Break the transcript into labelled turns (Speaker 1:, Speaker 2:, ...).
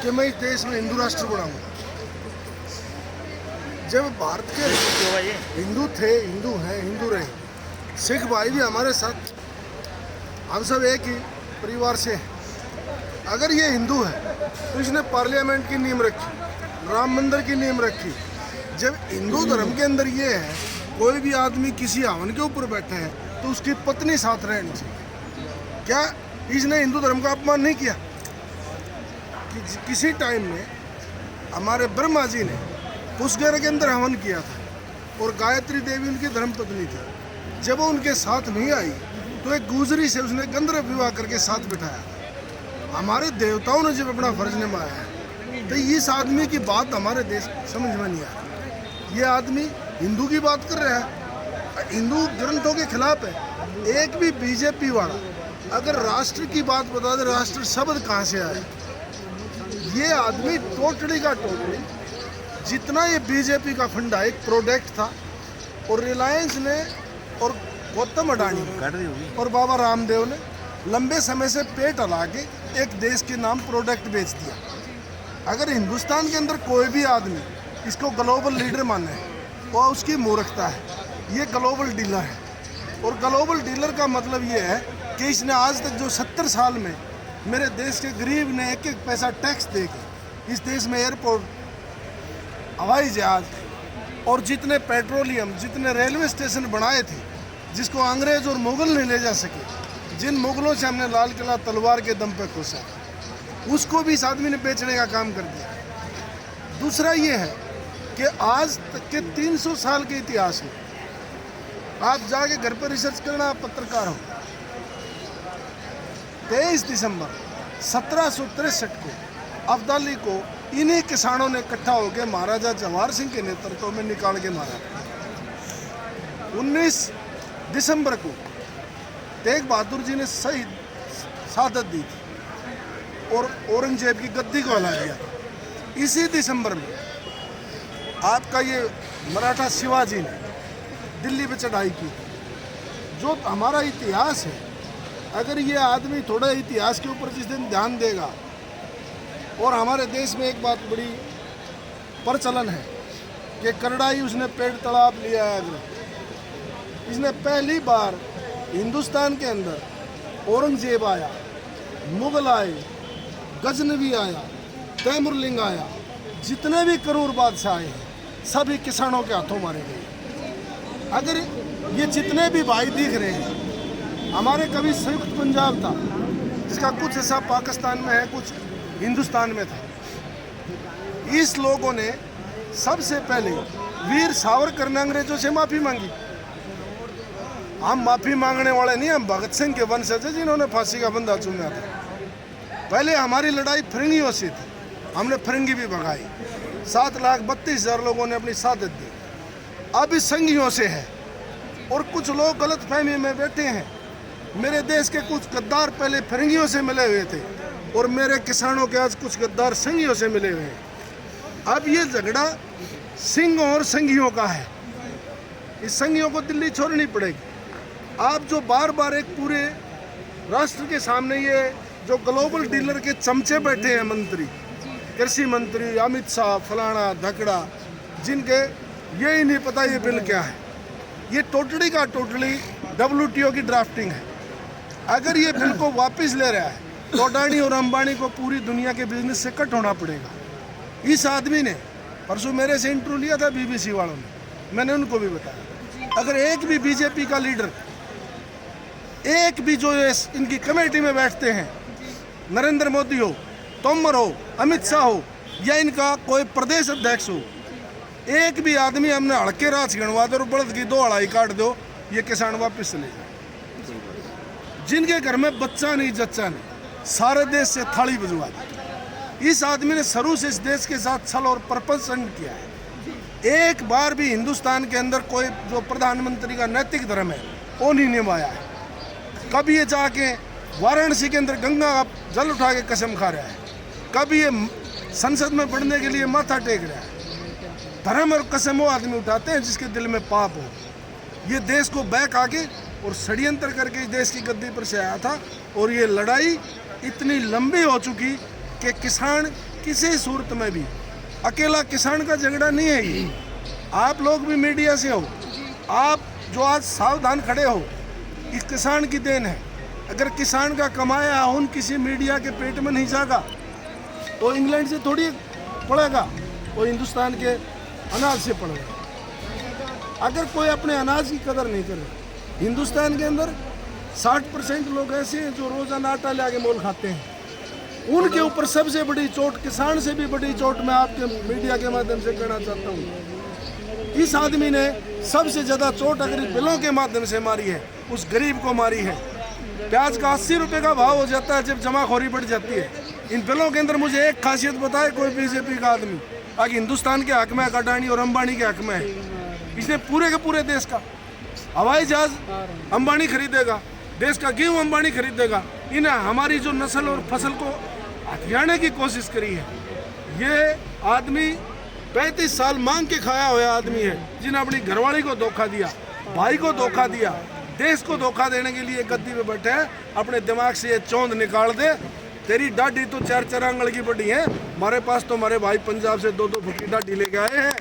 Speaker 1: कि मैं इस देश में हिंदू राष्ट्र बनाऊंगा। जब भारत के हिंदू थे, हिंदू हैं, हिंदू रहे, सिख भाई भी हमारे साथ, हम सब एक ही परिवार से हैं। अगर ये हिंदू है तो इसने पार्लियामेंट की नींव रखी, राम मंदिर की नींव रखी। जब हिंदू धर्म के अंदर ये है, कोई भी आदमी किसी हवन के ऊपर बैठा है तो उसकी पत्नी साथ रहनी चाहिए। क्या इसने हिंदू धर्म का अपमान नहीं किया? किसी टाइम में हमारे ब्रह्मा जी ने पुष्कर के अंदर हवन किया था और गायत्री देवी उनकी धर्मपत्नी थी। जब वो उनके साथ नहीं आई तो एक गुजरी से उसने गंधर्व विवाह करके साथ बिठाया। हमारे देवताओं ने जब अपना फर्ज निभाया है तो इस आदमी की बात हमारे देश समझ में नहीं आती। ये आदमी हिंदू की बात कर रहा है, हिंदू ग्रंथों के खिलाफ है। एक भी बीजेपी वाला अगर राष्ट्र की बात बता दे, राष्ट्र शब्द कहाँ से आया? ये आदमी टोटली का टोटली, जितना ये बीजेपी का फंडा एक प्रोडक्ट था, और रिलायंस ने और गौतम अडानी और बाबा रामदेव ने लंबे समय से पेट हला के एक देश के नाम प्रोडक्ट बेच दिया। अगर हिंदुस्तान के अंदर कोई भी आदमी इसको ग्लोबल लीडर माने वो उसकी मूर्खता है। ये ग्लोबल डीलर है, और ग्लोबल डीलर का मतलब ये है कि इसने आज तक जो 70 साल में मेरे देश के गरीब ने एक एक पैसा टैक्स दे के इस देश में एयरपोर्ट, हवाई जहाज और जितने पेट्रोलियम, जितने रेलवे स्टेशन बनाए थे जिसको अंग्रेज और मुगल नहीं ले जा सके, जिन मुगलों से हमने लाल किला तलवार के दम पे खोसा, उसको भी इस आदमी ने बेचने का काम कर दिया। दूसरा ये है कि आज तक के 300 साल के इतिहास में आप जाके घर पर रिसर्च करना, आप पत्रकार हो, 23 दिसंबर 1763 को अब्दाली को इन्हीं किसानों ने इकट्ठा होकर महाराजा जवाहर सिंह के नेतृत्व में निकाल के मारा। 19 दिसंबर को तेग बहादुर जी ने सही शहादत दी थी और औरंगजेब की गद्दी को हिला दिया। इसी दिसंबर में आपका ये मराठा शिवाजी ने दिल्ली पे चढ़ाई की। जो हमारा इतिहास है, अगर ये आदमी थोड़ा इतिहास के ऊपर जिस दिन ध्यान देगा, और हमारे देश में एक बात बड़ी प्रचलन है कि करड़ाई उसने पेड़ तालाब लिया है। अगर इसने पहली बार हिंदुस्तान के अंदर औरंगजेब आया, मुगल आए, गजनवी आया, तैमुरलिंग आया, जितने भी करूर बादशाह आए हैं सभी किसानों के हाथों मारे गए। अगर ये जितने भी भाई दिख रहे हैं, हमारे कभी संयुक्त पंजाब था जिसका कुछ हिस्सा पाकिस्तान में है, कुछ हिंदुस्तान में था। इस लोगों ने सबसे पहले वीर सावरकर ने अंग्रेजों से माफ़ी मांगी। हम माफ़ी मांगने वाले नहीं, हम भगत सिंह के वंशज हैं जिन्होंने फांसी का फंदा चूमा था। पहले हमारी लड़ाई फिरंगियों से थी, हमने फिरंगी भी भगाई। 7,32,000 लोगों ने अपनी शहादत दी। अब इस संघियों से है, और कुछ लोग गलत फहमी में बैठे हैं। मेरे देश के कुछ गद्दार पहले फिरंगियों से मिले हुए थे, और मेरे किसानों के आज कुछ गद्दार संघियों से मिले हुए हैं। अब ये झगड़ा सिंघों और संघियों का है। इस संघियों को दिल्ली छोड़नी पड़ेगी। आप जो बार बार एक पूरे राष्ट्र के सामने ये जो ग्लोबल डीलर के चमचे बैठे हैं, मंत्री, कृषि मंत्री अमित शाह, फलाना धकड़ा, जिनके ये ही नहीं पता ये बिल क्या है। ये टोटली का टोटली WTO की ड्राफ्टिंग है। अगर ये बिल को वापस ले रहा है तो अडानी और अंबानी को पूरी दुनिया के बिजनेस से कट होना पड़ेगा। इस आदमी ने परसों मेरे से इंटरव्यू लिया था BBC वालों ने, मैंने उनको भी बताया, अगर एक भी बीजेपी का लीडर, एक भी जो इनकी कमेटी में बैठते हैं, नरेंद्र मोदी हो, तोमर हो, अमित शाह हो, या इनका कोई प्रदेश अध्यक्ष हो, एक भी आदमी हमने हड़के राज गिनवा दो और बड़द की 2 अड़ाई काट दो, ये किसान वापस चले जाए। जिनके घर में बच्चा नहीं, जच्चा नहीं, सारे देश से थाली बजवा दी। इस आदमी ने शुरू से इस देश के साथ छल और प्रपंचन किया है। एक बार भी हिंदुस्तान के अंदर कोई जो प्रधानमंत्री का नैतिक धर्म है वो नहीं निभाया है। कभी ये जाके वाराणसी के अंदर गंगा का जल उठा के कसम खा रहा है, कभी ये संसद में पढ़ने के लिए माथा टेक रहा है। धर्म और कसम वो आदमी उठाते हैं जिसके दिल में पाप हो। ये देश को बैक आके और षड्यंत्र करके इस देश की गद्दी पर से आया था, और ये लड़ाई इतनी लंबी हो चुकी कि किसान किसी सूरत में भी अकेला किसान का झगड़ा नहीं है ये। आप लोग भी मीडिया से हो, आप जो आज सावधान खड़े हो, इस किसान की देन है। अगर किसान का कमाया खून किसी मीडिया के पेट में नहीं जाएगा तो इंग्लैंड से थोड़ी पड़ेगा, वो हिंदुस्तान के अनाज से पड़ेगा। अगर कोई अपने अनाज की कदर नहीं करे, हिंदुस्तान के अंदर 60% लोग ऐसे हैं जो रोजाना आटा ले आके मोल खाते हैं। उनके ऊपर सबसे बड़ी चोट, किसान से भी बड़ी चोट मैं आपके मीडिया के माध्यम से कहना चाहता हूँ। इस आदमी ने सबसे ज़्यादा चोट अगर बिलों के माध्यम से मारी है, उस गरीब को मारी है। प्याज का 80 रुपये का भाव हो जाता है जब जमाखोरी बढ़ जाती है। इन बिलों के अंदर मुझे एक खासियत बताए कोई बीजेपी का आदमी, आगे हिंदुस्तान के हक में अडानी और अंबानी के हक में है। इसने पूरे के पूरे देश का हवाई जहाज अंबानी खरीदेगा, देश का गेहूँ अंबानी खरीदेगा। इन्हें हमारी जो नस्ल और फसल को हथियाने की कोशिश करी है। ये आदमी 35 साल मांग के खाया हुआ आदमी है, जिन्हें अपनी घरवाली को धोखा दिया, भाई को धोखा दिया, देश को धोखा देने के लिए गद्दी पे बैठे हैं। अपने दिमाग से ये चौंध निकाल दे। तेरी दाढ़ी तो 4 आंगल की बड़ी है, हमारे पास तो हमारे भाई पंजाब से 2-2 फुट की दाढ़ी लेके आए हैं।